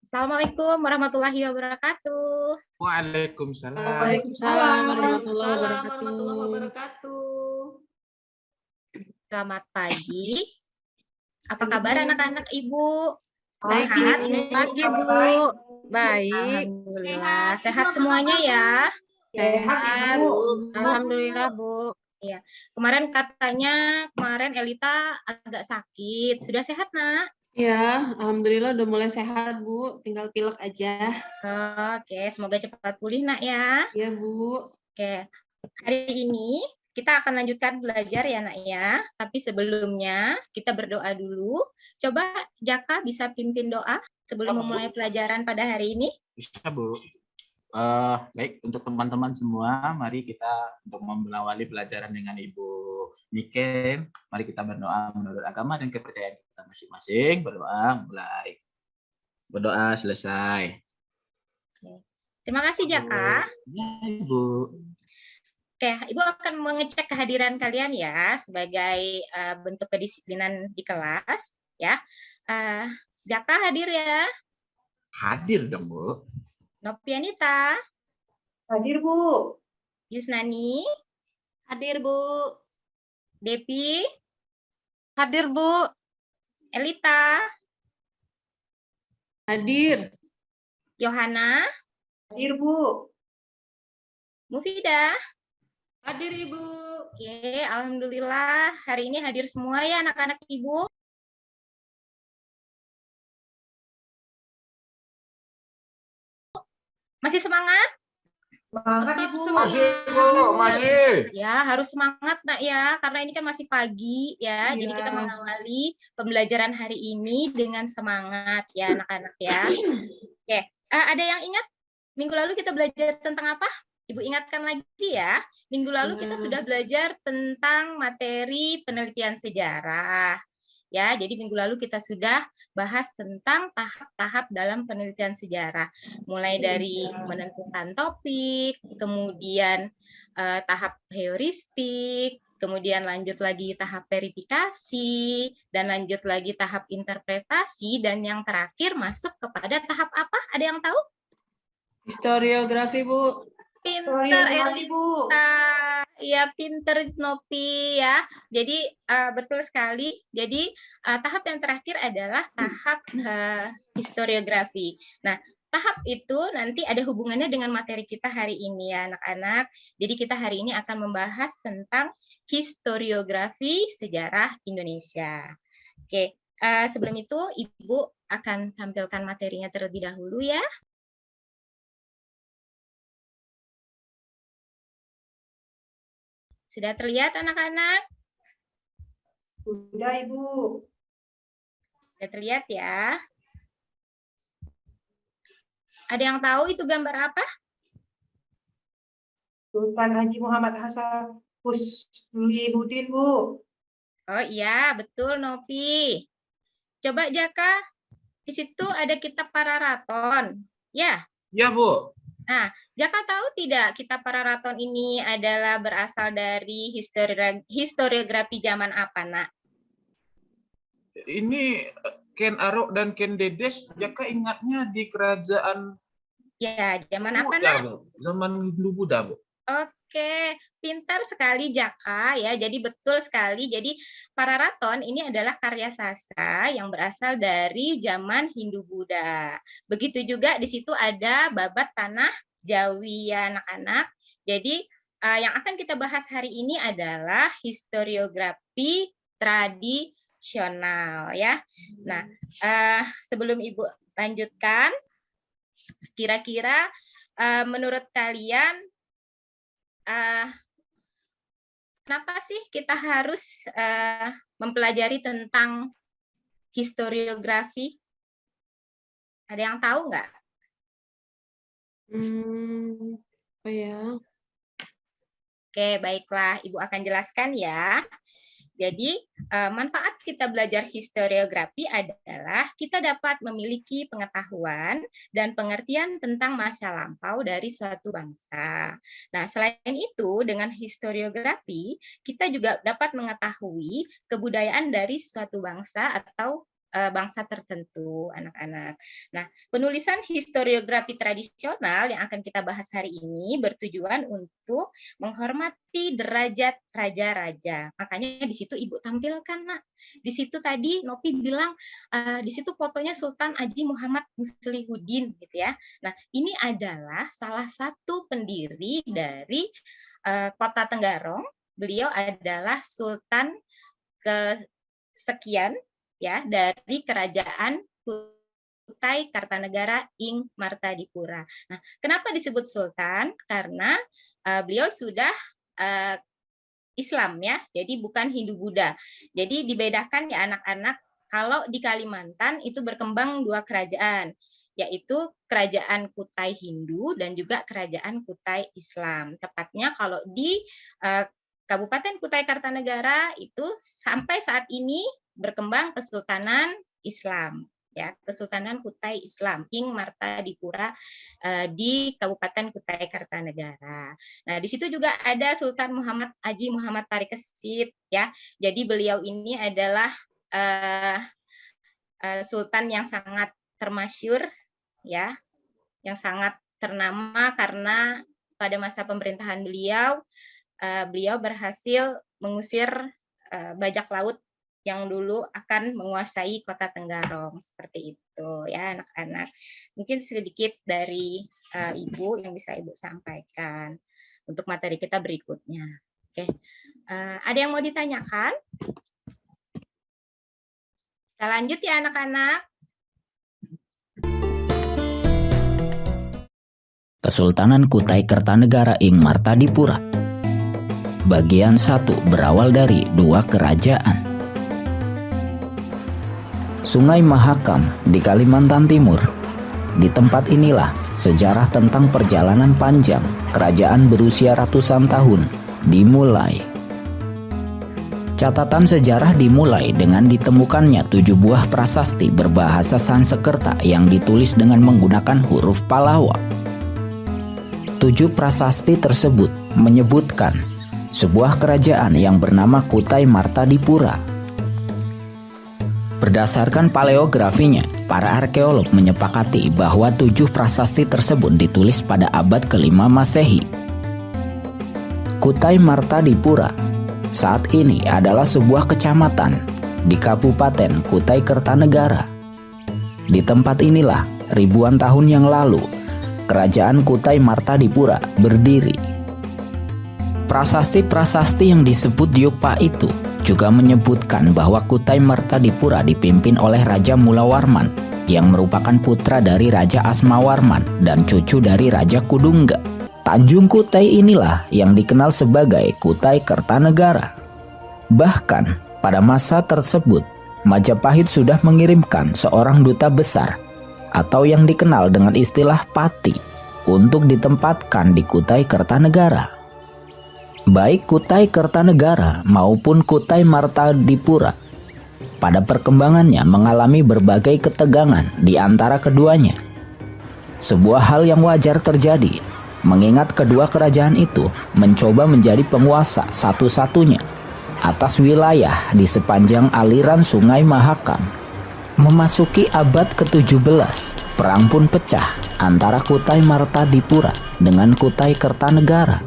Assalamualaikum warahmatullahi wabarakatuh. Waalaikumsalam. Waalaikumsalam warahmatullahi warahmatullahi wabarakatuh. Selamat pagi. Apa kabar anak-anak Ibu? Baik, Sehat? pagi Bu. Baik. Alhamdulillah. Sehat semuanya ya. Sehat. Alhamdulillah Bu. Iya. Kemarin katanya Elita agak sakit. Sudah sehat, Nak? Ya, alhamdulillah udah mulai sehat Bu. Tinggal pilek aja. Oke, semoga cepat pulih, Nak ya. Ya Bu. Oke. Hari ini kita akan lanjutkan belajar ya, Nak ya. Tapi sebelumnya kita berdoa dulu. Coba Jaka bisa pimpin doa sebelum memulai pelajaran pada hari ini. Bisa Bu. Baik, untuk teman-teman semua, mari kita untuk mengawali pelajaran dengan Ibu Niken. Mari kita berdoa menurut agama dan kepercayaan kita masing-masing. Berdoa mulai. Berdoa selesai. Terima kasih Jaka. Ya, Ibu. Oke, Ibu akan mengecek kehadiran kalian ya sebagai bentuk kedisiplinan di kelas ya. Jaka hadir ya. Hadir dong, Bu. Nopianita. Hadir, Bu. Yusnani. Hadir Bu. Depi. Hadir Bu. Elita. Hadir. Yohana. Hadir, Bu. Mufidah. Hadir, Ibu. Oke, alhamdulillah hari ini hadir semua ya anak-anak Ibu. Masih semangat? Semangat, Ibu. Masih, Bu. Masih. Ya, harus semangat, Nak ya, karena ini kan masih pagi ya. Jadi kita mengawali pembelajaran hari ini dengan semangat ya, anak-anak ya. Oke, ada yang ingat minggu lalu kita belajar tentang apa? Ibu ingatkan lagi ya. Minggu lalu kita sudah belajar tentang materi penelitian sejarah. Ya, jadi minggu lalu kita sudah bahas tentang tahap-tahap dalam penelitian sejarah. Mulai dari menentukan topik, kemudian tahap heuristik, kemudian lanjut lagi tahap verifikasi, dan lanjut lagi tahap interpretasi, dan yang terakhir masuk kepada tahap apa? Ada yang tahu? Historiografi Bu. Pinter Elita, ya pinter Nopi ya. Jadi betul sekali. Jadi tahap yang terakhir adalah tahap historiografi. Nah, tahap itu nanti ada hubungannya dengan materi kita hari ini ya anak-anak. Jadi kita hari ini akan membahas tentang historiografi sejarah Indonesia. Oke, sebelum itu Ibu akan tampilkan materinya terlebih dahulu ya. Sudah terlihat anak-anak? Sudah, Ibu. Sudah terlihat ya? Ada yang tahu itu gambar apa? Sultan Haji Muhammad Hasan Husnudin, Bu. Oh iya, betul Novi. Coba Jaka, di situ ada kitab Pararaton. Ya? Ya, Bu. Nah, Jaka tahu tidak kitab Pararaton ini adalah berasal dari historiografi zaman apa, Nak? Ini Ken Arok dan Ken Dedes, Jaka ingatnya di kerajaan Ya, zaman apa, Buddha, Nak? Bu. Zaman Hindu Buddha, Bu. Oke, pintar sekali Jaka ya. Jadi betul sekali. Jadi Pararaton ini adalah karya sastra yang berasal dari zaman Hindu Buddha. Begitu juga di situ ada babat tanah Jawi ya anak-anak. Jadi yang akan kita bahas hari ini adalah historiografi tradisional ya. Nah, sebelum Ibu lanjutkan, kira-kira menurut kalian kenapa sih kita harus mempelajari tentang historiografi? Ada yang tahu nggak? Apa ya? Oke, baiklah. Ibu akan jelaskan ya. Jadi, manfaat kita belajar historiografi adalah kita dapat memiliki pengetahuan dan pengertian tentang masa lampau dari suatu bangsa. Nah, selain itu, dengan historiografi, kita juga dapat mengetahui kebudayaan dari suatu bangsa atau bangsa tertentu, anak-anak. Nah, penulisan historiografi tradisional yang akan kita bahas hari ini bertujuan untuk menghormati derajat raja-raja. Makanya di situ Ibu tampilkan, Nak. Di situ tadi Nopi bilang, di situ fotonya Sultan Haji Muhammad Muslihuddin, gitu ya. Nah, ini adalah salah satu pendiri dari Kota Tenggarong. Beliau adalah Sultan kesekian ya dari kerajaan Kutai Kartanegara ing Martadipura. Nah, kenapa disebut sultan? Karena beliau sudah Islam ya, jadi bukan Hindu-Buddha. Jadi dibedakan ya anak-anak, kalau di Kalimantan itu berkembang dua kerajaan, yaitu kerajaan Kutai Hindu dan juga kerajaan Kutai Islam. Tepatnya kalau di Kabupaten Kutai Kartanegara itu sampai saat ini berkembang Kesultanan Islam, ya, Kesultanan Kutai Islam ing Martadipura di Kabupaten Kutai Kartanegara. Nah, di situ juga ada Sultan Muhammad Haji Muhammad Parikesit, ya. Jadi beliau ini adalah sultan yang sangat termasyur, ya, yang sangat ternama karena pada masa pemerintahan beliau berhasil mengusir bajak laut yang dulu akan menguasai Kota Tenggarong, seperti itu ya anak-anak. Mungkin sedikit dari Ibu yang bisa Ibu sampaikan untuk materi kita berikutnya. Oke, ada yang mau ditanyakan? Kita lanjut ya anak-anak. Kesultanan Kutai Kartanegara ing Martadipura. Bagian 1 berawal dari 2 kerajaan. Sungai Mahakam di Kalimantan Timur. Di tempat inilah sejarah tentang perjalanan panjang kerajaan berusia ratusan tahun dimulai. Catatan sejarah dimulai dengan ditemukannya 7 buah prasasti berbahasa Sanskerta yang ditulis dengan menggunakan huruf Pallava. 7 prasasti tersebut menyebutkan sebuah kerajaan yang bernama Kutai Martadipura. Berdasarkan paleografinya, para arkeolog menyepakati bahwa 7 prasasti tersebut ditulis pada abad ke-5 Masehi. Kutai Martadipura saat ini adalah sebuah kecamatan di Kabupaten Kutai Kartanegara. Di tempat inilah ribuan tahun yang lalu Kerajaan Kutai Martadipura berdiri. Prasasti-prasasti yang disebut Diukpa itu juga menyebutkan bahwa Kutai Martadipura dipimpin oleh Raja Mulawarman yang merupakan putra dari Raja Asmawarman dan cucu dari Raja Kudungga. Tanjung Kutai inilah yang dikenal sebagai Kutai Kartanegara. Bahkan pada masa tersebut Majapahit sudah mengirimkan seorang duta besar atau yang dikenal dengan istilah Pati untuk ditempatkan di Kutai Kartanegara. Baik Kutai Kartanegara maupun Kutai Martadipura pada perkembangannya mengalami berbagai ketegangan di antara keduanya. Sebuah hal yang wajar terjadi, mengingat kedua kerajaan itu mencoba menjadi penguasa satu-satunya atas wilayah di sepanjang aliran Sungai Mahakam. Memasuki abad ke-17, perang pun pecah antara Kutai Martadipura dengan Kutai Kartanegara.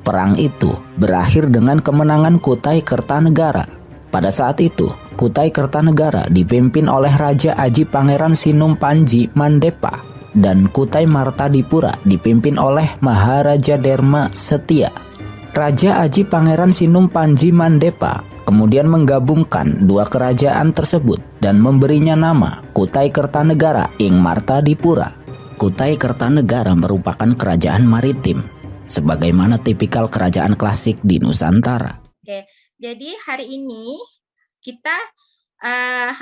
Perang itu berakhir dengan kemenangan Kutai Kartanegara. Pada saat itu, Kutai Kartanegara dipimpin oleh Raja Aji Pangeran Sinum Panji Mandepa dan Kutai Martadipura dipimpin oleh Maharaja Derma Setia. Raja Aji Pangeran Sinum Panji Mandepa kemudian menggabungkan dua kerajaan tersebut dan memberinya nama Kutai Kartanegara ing Martadipura. Kutai Kartanegara merupakan kerajaan maritim, sebagaimana tipikal kerajaan klasik di Nusantara. Oke, jadi hari ini kita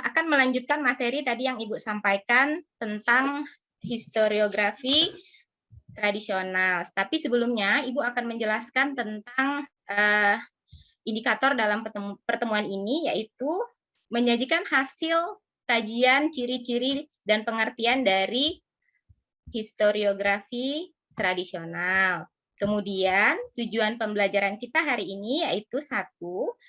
akan melanjutkan materi tadi yang Ibu sampaikan tentang historiografi tradisional. Tapi sebelumnya Ibu akan menjelaskan tentang indikator dalam pertemuan ini, yaitu menyajikan hasil kajian ciri-ciri dan pengertian dari historiografi tradisional. Kemudian tujuan pembelajaran kita hari ini yaitu 1,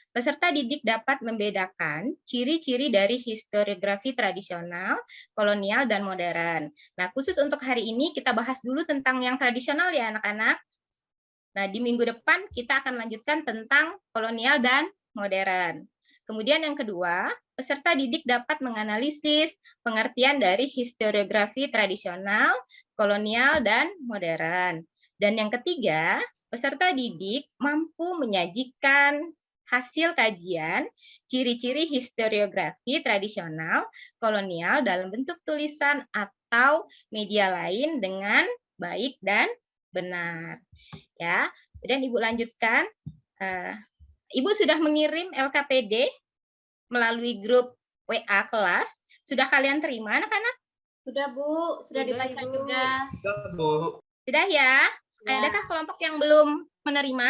peserta didik dapat membedakan ciri-ciri dari historiografi tradisional, kolonial, dan modern. Nah, khusus untuk hari ini kita bahas dulu tentang yang tradisional ya anak-anak. Nah, di minggu depan kita akan lanjutkan tentang kolonial dan modern. Kemudian yang kedua, peserta didik dapat menganalisis pengertian dari historiografi tradisional, kolonial, dan modern. Dan yang ketiga, peserta didik mampu menyajikan hasil kajian ciri-ciri historiografi tradisional, kolonial dalam bentuk tulisan atau media lain dengan baik dan benar. Ya, kemudian Ibu lanjutkan. Ibu sudah mengirim LKPD melalui grup WA kelas. Sudah kalian terima anak-anak? Sudah, Bu. Sudah dibaca juga. Sudah, Bu. Sudah ya? Ya. Adakah kelompok yang belum menerima?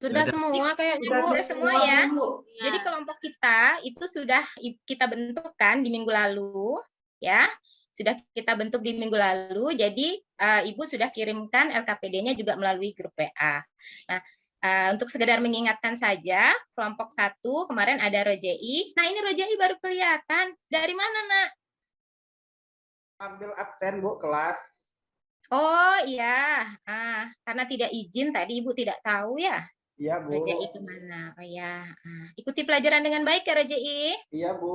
Sudah Sudah. semua kayaknya, Bu. Sudah semua ya? Bu. Jadi kelompok kita itu sudah kita bentukkan di minggu lalu, ya. Sudah kita bentuk di minggu lalu. Jadi Ibu sudah kirimkan LKPD-nya juga melalui grup WA. Nah, untuk sekedar mengingatkan saja, kelompok 1 kemarin ada Rojai. Nah, ini Rojai baru kelihatan. Dari mana, Nak? Ambil absen, Bu, kelas. Oh, iya. Karena tidak izin tadi Ibu tidak tahu ya. Iya, Bu. Rojai kemana? Oh ya. Ikuti pelajaran dengan baik ya, Rojai. Iya, Bu.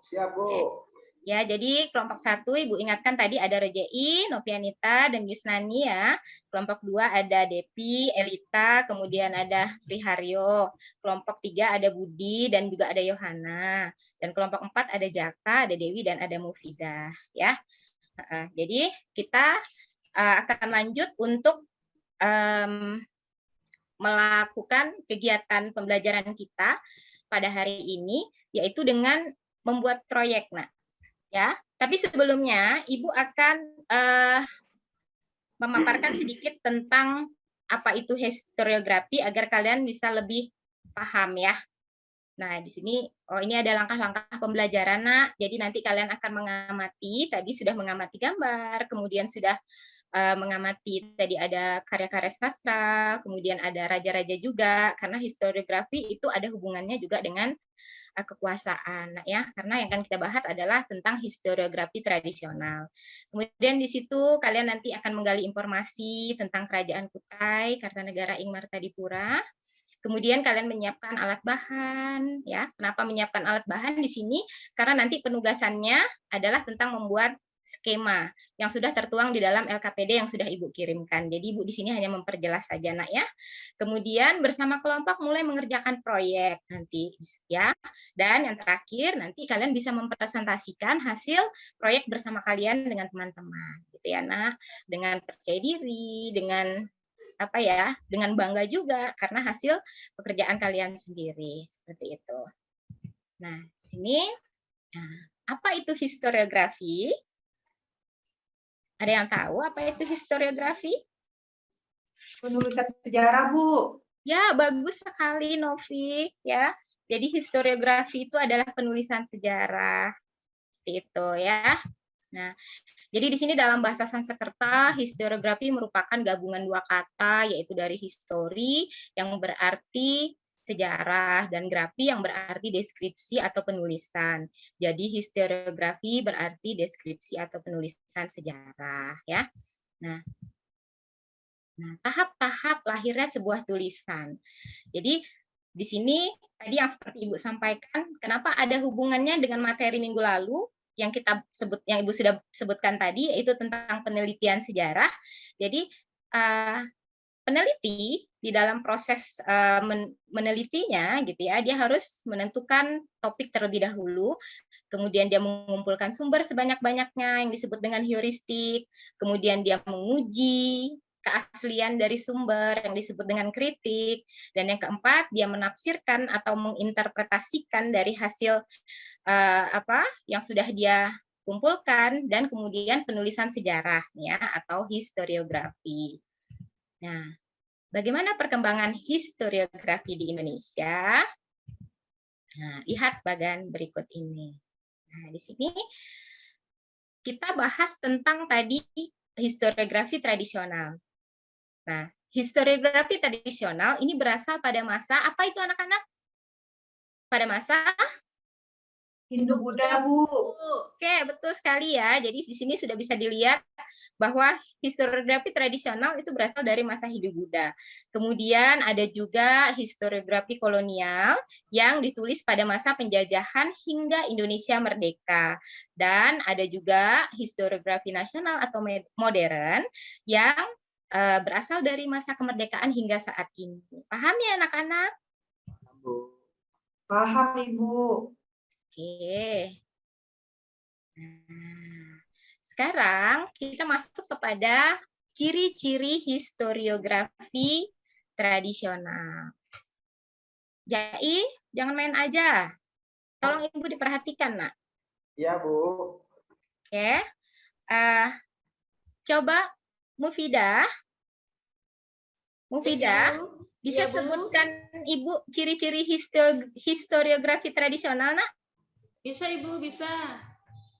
Siap, Bu. Oke. Ya, jadi kelompok 1 Ibu ingatkan tadi ada Rojai, Novianita, dan Yusnani ya. Kelompok 2 ada Depi, Elita, kemudian ada Priharyo. Kelompok 3 ada Budi dan juga ada Yohana. Dan kelompok 4 ada Jaka, ada Dewi, dan ada Mufidah. Ya. Jadi kita akan lanjut untuk melakukan kegiatan pembelajaran kita pada hari ini, yaitu dengan membuat proyek, Nak. Ya, tapi sebelumnya Ibu akan memaparkan sedikit tentang apa itu historiografi agar kalian bisa lebih paham ya. Nah, di sini ini ada langkah-langkah pembelajaran, Nak. Jadi nanti kalian akan mengamati, tadi sudah mengamati gambar, kemudian sudah mengamati tadi ada karya-karya sastra, kemudian ada raja-raja juga, karena historiografi itu ada hubungannya juga dengan kekuasaan, nah, ya, karena yang akan kita bahas adalah tentang historiografi tradisional. Kemudian di situ kalian nanti akan menggali informasi tentang Kerajaan Kutai, Kartanegara Ing Martadipura. Kemudian kalian menyiapkan alat bahan, ya. Kenapa menyiapkan alat bahan di sini? Karena nanti penugasannya adalah tentang membuat skema yang sudah tertuang di dalam LKPD yang sudah Ibu kirimkan. Jadi Ibu di sini hanya memperjelas saja, Nak, ya. Kemudian bersama kelompok mulai mengerjakan proyek nanti, ya. Dan yang terakhir nanti kalian bisa mempresentasikan hasil proyek bersama kalian dengan teman-teman, gitu ya, Nak. Dengan percaya diri, dengan apa ya, dengan bangga juga karena hasil pekerjaan kalian sendiri, seperti itu. Nah, di sini apa itu historiografi? Ada yang tahu apa itu historiografi? Penulisan sejarah, Bu. Ya, bagus sekali Novi, ya. Jadi historiografi itu adalah penulisan sejarah. Itu ya. Nah, jadi di sini dalam bahasa Sanskerta, historiografi merupakan gabungan dua kata, yaitu dari histori yang berarti sejarah dan grafi yang berarti deskripsi atau penulisan. Jadi historiografi berarti deskripsi atau penulisan sejarah, ya. Nah, tahap-tahap lahirnya sebuah tulisan. Jadi di sini tadi yang seperti Ibu sampaikan, kenapa ada hubungannya dengan materi minggu lalu yang kita sebut, yang Ibu sudah sebutkan tadi, yaitu tentang penelitian sejarah. Jadi peneliti di dalam proses menelitinya, gitu ya, dia harus menentukan topik terlebih dahulu, kemudian dia mengumpulkan sumber sebanyak-banyaknya yang disebut dengan heuristik, kemudian dia menguji keaslian dari sumber yang disebut dengan kritik, dan yang keempat dia menafsirkan atau menginterpretasikan dari hasil yang sudah dia kumpulkan, dan kemudian penulisan sejarah ya atau historiografi. Nah, bagaimana perkembangan historiografi di Indonesia? Nah, lihat bagan berikut ini. Nah, di sini kita bahas tentang tadi historiografi tradisional. Nah, historiografi tradisional ini berasal pada masa apa itu anak-anak? Pada masa Hindu-Buddha, Bu. Oke, betul sekali ya. Jadi di sini sudah bisa dilihat bahwa historiografi tradisional itu berasal dari masa Hindu-Buddha. Kemudian ada juga historiografi kolonial yang ditulis pada masa penjajahan hingga Indonesia merdeka. Dan ada juga historiografi nasional atau modern yang berasal dari masa kemerdekaan hingga saat ini. Paham ya anak-anak? Paham, Ibu. Oke. Nah, sekarang kita masuk kepada ciri-ciri historiografi tradisional. Jai, jangan main aja. Tolong Ibu diperhatikan, Nak. Iya, Bu. Oke. Coba Mufidah. Mufidah, bisa Iya, Bu. sebutkan Ibu ciri-ciri historiografi tradisional, Nak? Bisa Ibu, bisa.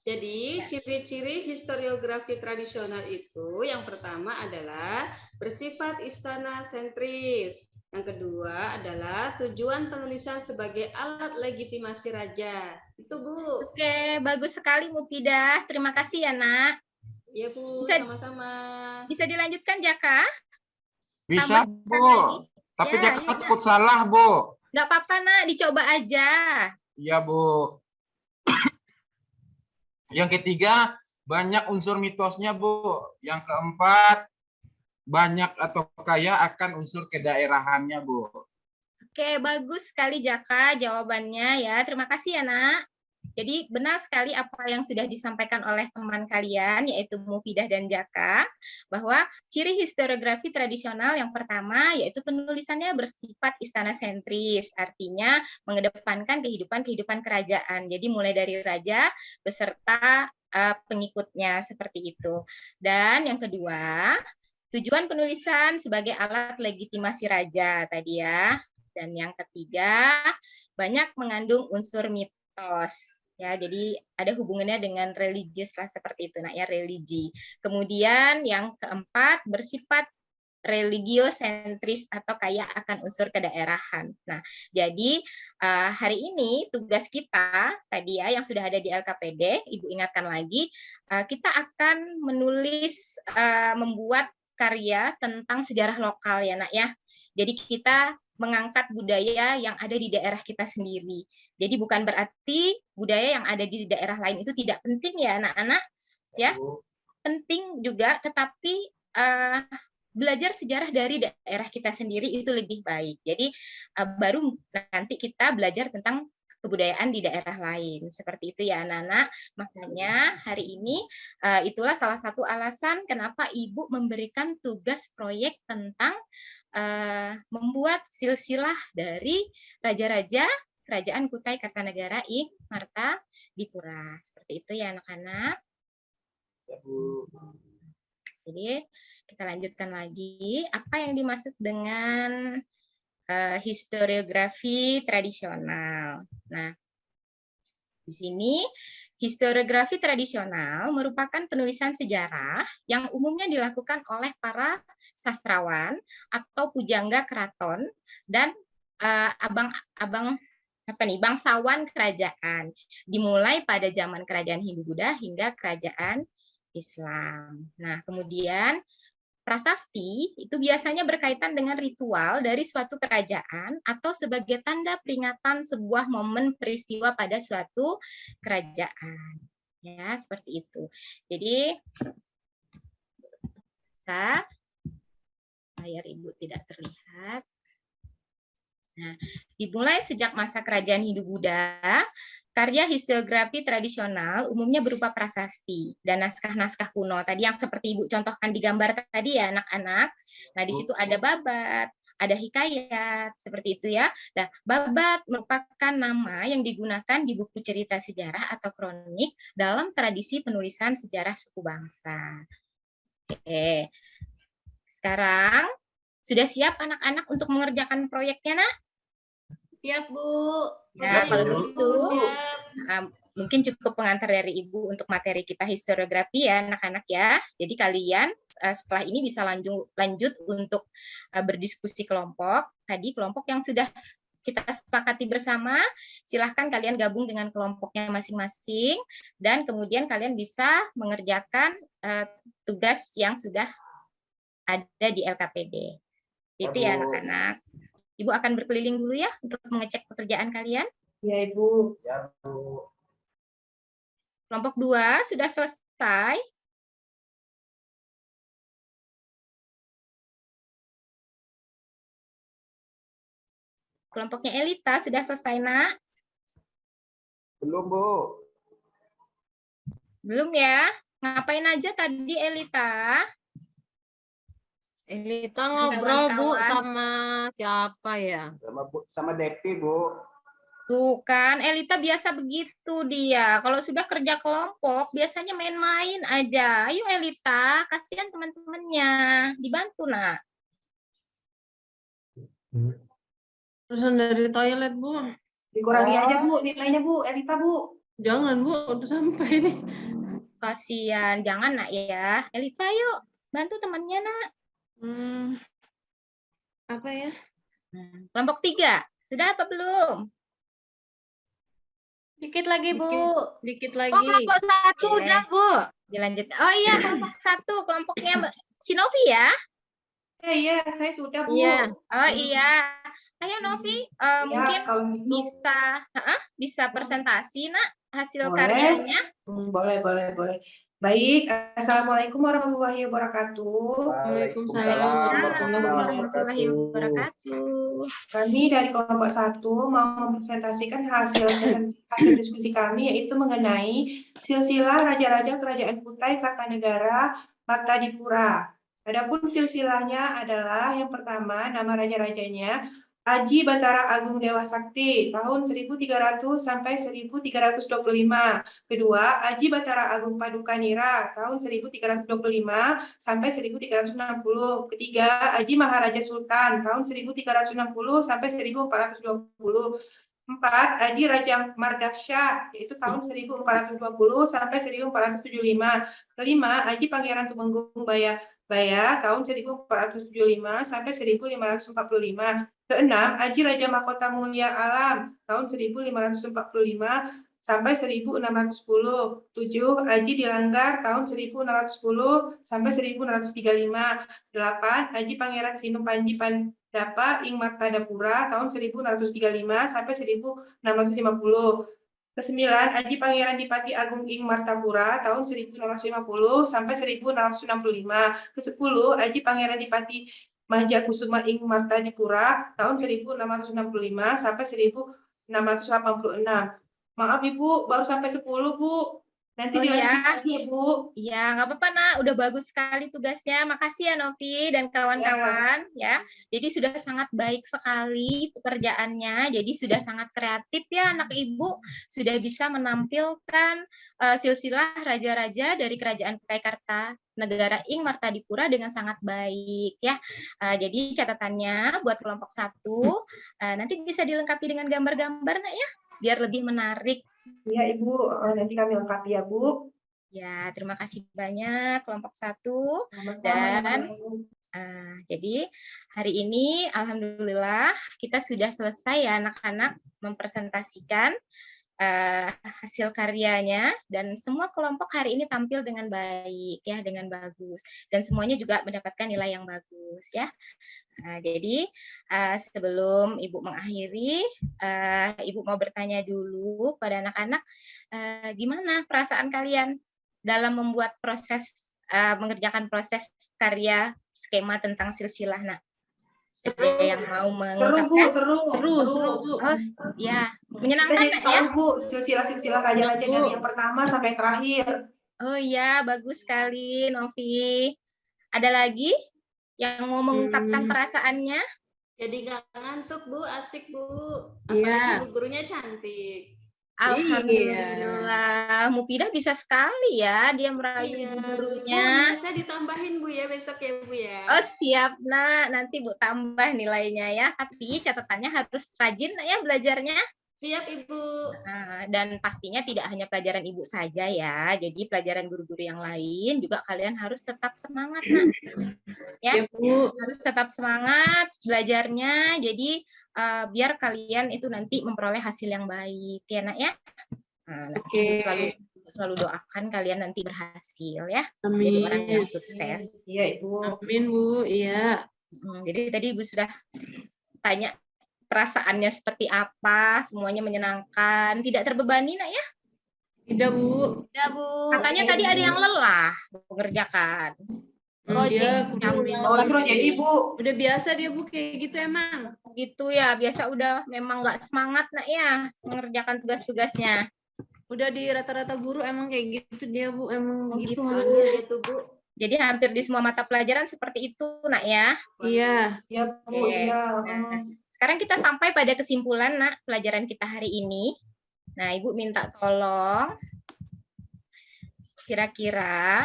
Jadi ciri-ciri historiografi tradisional itu yang pertama adalah bersifat istana sentris. Yang kedua adalah tujuan penulisan sebagai alat legitimasi raja. Itu Bu. Oke, bagus sekali Mufidah. Terima kasih ya, Nak. Iya Bu, Bisa- sama-sama. Bisa dilanjutkan, Jaka? Bisa, Tambahkan Bu. lagi. Tapi Ya, dia ya. takut salah, Bu. Nggak apa-apa, Nak. Dicoba aja. Iya, Bu. Yang ketiga, banyak unsur mitosnya, Bu. Yang keempat, banyak atau kaya akan unsur kedaerahannya, Bu. Oke, bagus sekali Jaka jawabannya ya. Terima kasih ya, Nak. Jadi benar sekali apa yang sudah disampaikan oleh teman kalian, yaitu Mufidah dan Jaka, bahwa ciri historiografi tradisional yang pertama yaitu penulisannya bersifat istana sentris, artinya mengedepankan kehidupan kerajaan. Jadi mulai dari raja beserta pengikutnya seperti itu. Dan yang kedua, tujuan penulisan sebagai alat legitimasi raja tadi ya. Dan yang ketiga, banyak mengandung unsur mitos. Ya, jadi ada hubungannya dengan religius lah seperti itu, Nak ya, religi. Kemudian yang keempat bersifat religiosentris atau kaya akan unsur kedaerahan. Nah, jadi hari ini tugas kita tadi ya yang sudah ada di LKPD, Ibu ingatkan lagi, kita akan menulis, membuat karya tentang sejarah lokal ya, Nak ya. Jadi kita mengangkat budaya yang ada di daerah kita sendiri. Jadi bukan berarti budaya yang ada di daerah lain itu tidak penting ya anak-anak, ya penting juga, tetapi belajar sejarah dari daerah kita sendiri itu lebih baik. Jadi baru nanti kita belajar tentang kebudayaan di daerah lain. Seperti itu ya anak-anak. Makanya hari ini itulah salah satu alasan kenapa Ibu memberikan tugas proyek tentang membuat silsilah dari raja-raja Kerajaan Kutai Kartanegara ing Martadipura. Seperti itu ya anak-anak. Jadi kita lanjutkan lagi. Apa yang dimaksud dengan historiografi tradisional? Nah, di sini historiografi tradisional merupakan penulisan sejarah yang umumnya dilakukan oleh para sastrawan atau pujangga keraton dan bangsawan kerajaan, dimulai pada zaman kerajaan Hindu-Buddha hingga kerajaan Islam. Nah, kemudian prasasti itu biasanya berkaitan dengan ritual dari suatu kerajaan atau sebagai tanda peringatan sebuah momen peristiwa pada suatu kerajaan. Ya, seperti itu. Jadi layar Ibu tidak terlihat. Nah, dimulai sejak masa kerajaan Hindu-Buddha, karya historiografi tradisional umumnya berupa prasasti dan naskah-naskah kuno. Tadi yang seperti Ibu contohkan di gambar tadi ya anak-anak. Nah, di situ ada babat, ada hikayat, seperti itu ya. Nah, babat merupakan nama yang digunakan di buku cerita sejarah atau kronik dalam tradisi penulisan sejarah suku bangsa. Oke. Sekarang sudah siap anak-anak untuk mengerjakan proyeknya, Nak? Siap, Bu. Ya, kalau Bu. begitu mungkin cukup pengantar dari Ibu untuk materi kita historiografi ya anak-anak ya. Jadi kalian setelah ini bisa lanjut untuk berdiskusi kelompok. Tadi kelompok yang sudah kita sepakati bersama, silahkan kalian gabung dengan kelompoknya masing-masing, dan kemudian kalian bisa mengerjakan tugas yang sudah ada di LKPD. Itu ya anak-anak. Ibu akan berkeliling dulu ya untuk mengecek pekerjaan kalian. Ya, Ibu. Ya, Bu. Kelompok 2 sudah selesai. Kelompoknya Elita sudah selesai, Nak? Belum, Bu. Belum ya? Ngapain aja tadi Elita? Elita ngobrol Bu Kawan-kawan. sama siapa ya? Sama Depi, Bu. Tuh kan, Elita biasa begitu dia. Kalau sudah kerja kelompok, biasanya main-main aja. Ayo Elita, kasihan teman-temannya. Dibantu, Nak. Terusan dari toilet Bu. Dikurangi aja, Bu, nilainya, Bu. Elita, Bu. Jangan Bu, udah sampai nih. Kasihan, jangan Nak ya. Elita yuk, bantu temannya Nak. Apa ya? Kelompok 3, sudah apa belum? Dikit lagi Bu. Dikit lagi. Oh, kelompok 1 Oke. udah Bu. Dilanjut. Oh iya, kelompok 1, kelompoknya Mbak Sinovi ya? Iya, saya sudah, Bu. Iya. Oh iya. Ayo Novi, Ya, mungkin kalau gitu. bisa presentasi Nak hasil Boleh. karyanya. Boleh. Baik, Assalamualaikum warahmatullahi wabarakatuh. Waalaikumsalam Warahmatullahi wabarakatuh. Kami dari kelompok 1 mau mempresentasikan hasil diskusi kami, yaitu mengenai silsilah Raja-Raja Kerajaan Kutai Kartanegara Martadipura. Adapun silsilahnya adalah yang pertama, nama raja-rajanya Aji Batara Agung Dewa Sakti tahun 1300 sampai 1325. Kedua, Aji Batara Agung Paduka Nira tahun 1325 sampai 1360. Ketiga, Aji Maharaja Sultan tahun 1360 sampai 1420. 4, Aji Raja Mardaksha yaitu tahun 1420 sampai 1475. Kelima, Aji Pangeran Tumenggung Baya tahun 1475 sampai 1545. Keenam, Aji Raja Mahkota Mulia Alam tahun 1545 sampai 1610. 7, Aji Dilanggar tahun 1610 sampai 1635. 8, Aji Pangeran Sinu Panji Pandapa ing Martadapura tahun 1635 sampai 1650. Kesembilan, Aji Pangeran Dipati Agung ing Martapura tahun 1650 sampai 1665. Kesepuluh, Aji Pangeran Dipati Majakusuma ing Martadipura tahun 1665 sampai 1686. Maaf Ibu, baru sampai 10 Bu. Nanti Oh, dilanjut ya. lagi ya Bu. Ya, nggak apa-apa Nak, udah bagus sekali tugasnya. Makasih ya Novi dan kawan-kawan ya. Jadi sudah sangat baik sekali pekerjaannya. Jadi sudah sangat kreatif ya anak Ibu. Sudah bisa menampilkan silsilah raja-raja dari Kerajaan Kutai Kartanegara ing Martadipura dengan sangat baik ya. Jadi catatannya buat kelompok 1 nanti bisa dilengkapi dengan gambar-gambar Nak ya, biar lebih menarik. Ya Ibu, nanti kami lengkapi ya Bu. Ya, terima kasih banyak kelompok 1. Sama-sama. Dan jadi hari ini alhamdulillah kita sudah selesai ya anak-anak mempresentasikan hasil karyanya, dan semua kelompok hari ini tampil dengan baik ya, dengan bagus, dan semuanya juga mendapatkan nilai yang bagus ya. Jadi sebelum Ibu mengakhiri, Ibu mau bertanya dulu pada anak-anak, gimana perasaan kalian dalam membuat mengerjakan proses karya skema tentang silsilah Nak? Ada yang mau mengungkapkan? Seru Bu. Oh ya, menyenangkan Kita Nak ya? tahu Bu, silsilah raja-raja dari yang pertama sampai terakhir. Oh ya, bagus sekali Novi. Ada lagi yang mau mengungkapkan perasaannya? Jadi nggak ngantuk Bu, asik Bu. Iya. Apalagi Bu gurunya cantik. Alhamdulillah, Mufidah bisa sekali ya dia merayu gurunya. Bu, saya ditambahin Bu ya besok ya Bu ya. Oh siap Nak, nanti Bu tambah nilainya ya. Tapi catatannya harus rajin Nak ya belajarnya. Siap, Ibu. Nah, dan pastinya tidak hanya pelajaran Ibu saja ya. Jadi pelajaran guru-guru yang lain juga kalian harus tetap semangat, Nak. Ya, Ya, Bu. harus tetap semangat belajarnya. Jadi biar kalian itu nanti memperoleh hasil yang baik, ya Nak ya. Nah, Oke. Ibu selalu doakan kalian nanti berhasil ya. Jadi Amin. orang yang sukses. Iya, Ibu. Amin, Bu. Iya. Jadi tadi Ibu sudah tanya perasaannya seperti apa, semuanya menyenangkan, tidak terbebani Nak ya. Tidak, Bu. Udah, Bu. Katanya tadi ada yang lelah mengerjakan. Dia Oh, jadi Bu. udah biasa dia, Bu, kayak gitu emang. Gitu ya, biasa udah memang nggak semangat Nak ya mengerjakan tugas-tugasnya. Udah di rata-rata guru emang kayak gitu dia, Bu. Emang gitu. Panggil gitu, Bu. Jadi hampir di semua mata pelajaran seperti itu Nak ya. Iya. Iya, Bu. Oke. Iya. Nah, sekarang kita sampai pada kesimpulan Nak pelajaran kita hari ini. Nah, Ibu minta tolong kira-kira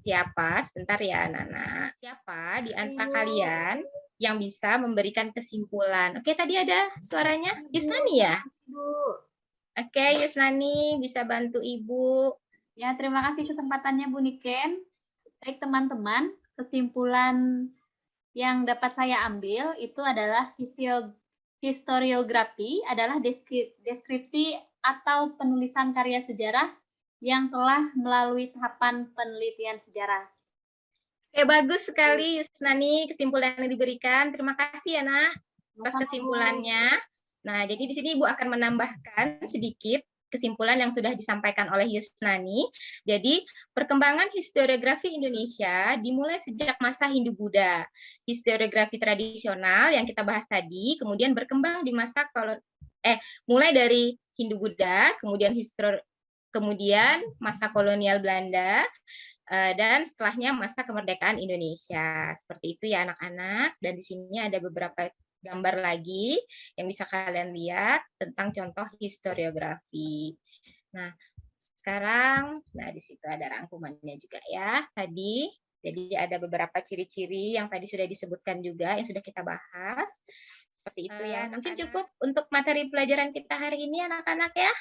siapa, sebentar ya Nana, siapa di antara kalian yang bisa memberikan kesimpulan? Oke, tadi ada suaranya Yusnani ya? Bu. Oke, Yusnani bisa bantu Ibu. Ya, terima kasih kesempatannya Bu Niken. Baik teman-teman, kesimpulan yang dapat saya ambil itu adalah historiografi adalah deskripsi atau penulisan karya sejarah yang telah melalui tahapan penelitian sejarah. Oke, bagus sekali Yusnani kesimpulan yang diberikan. Terima kasih ya Nak atas kesimpulannya. Nah, jadi di sini Ibu akan menambahkan sedikit kesimpulan yang sudah disampaikan oleh Yusnani. Jadi, perkembangan historiografi Indonesia dimulai sejak masa Hindu-Buddha. Historiografi tradisional yang kita bahas tadi, kemudian berkembang di masa mulai dari Hindu-Buddha, kemudian masa kolonial Belanda, dan setelahnya masa kemerdekaan Indonesia. Seperti itu ya anak-anak. Dan di sini ada beberapa gambar lagi yang bisa kalian lihat tentang contoh historiografi. Nah, sekarang, di situ ada rangkumannya juga ya tadi. Jadi ada beberapa ciri-ciri yang tadi sudah disebutkan juga yang sudah kita bahas. Seperti itu ya. Mungkin cukup untuk materi pelajaran kita hari ini anak-anak ya.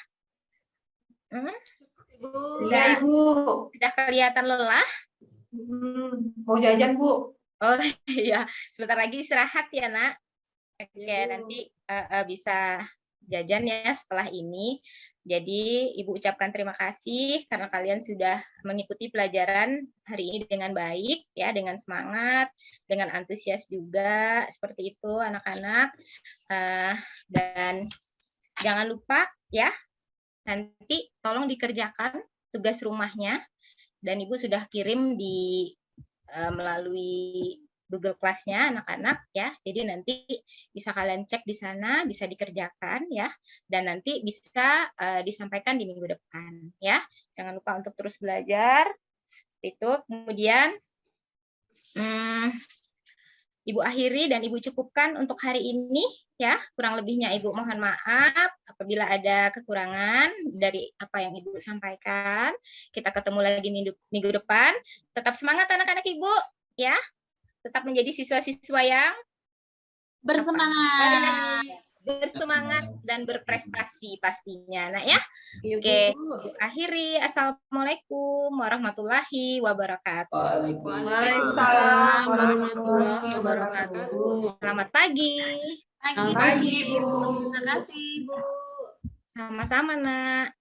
Sudah, Ibu. Sudah kelihatan lelah? Mau jajan, Bu? Oh iya, sebentar lagi istirahat ya Nak. Oke, nanti bisa jajan ya setelah ini. Jadi Ibu ucapkan terima kasih karena kalian sudah mengikuti pelajaran hari ini dengan baik ya, dengan semangat, dengan antusias juga. Seperti itu anak-anak. Dan jangan lupa ya, nanti tolong dikerjakan tugas rumahnya dan Ibu sudah kirim di melalui Google Class-nya anak-anak ya. Jadi nanti bisa kalian cek di sana, bisa dikerjakan ya. Dan nanti bisa disampaikan di minggu depan ya. Jangan lupa untuk terus belajar. Seperti itu. Kemudian Ibu akhiri dan Ibu cukupkan untuk hari ini ya. Kurang lebihnya Ibu mohon maaf apabila ada kekurangan dari apa yang Ibu sampaikan. Kita ketemu lagi minggu depan. Tetap semangat anak-anak Ibu ya. Tetap menjadi siswa-siswa yang bersemangat dan berprestasi pastinya. Nah ya. Oke, akhiri. Assalamualaikum warahmatullahi wabarakatuh. Waalaikumsalam warahmatullahi wabarakatuh. Selamat pagi. Pagi, Bu. Terima kasih, Bu. Sama-sama, Nak.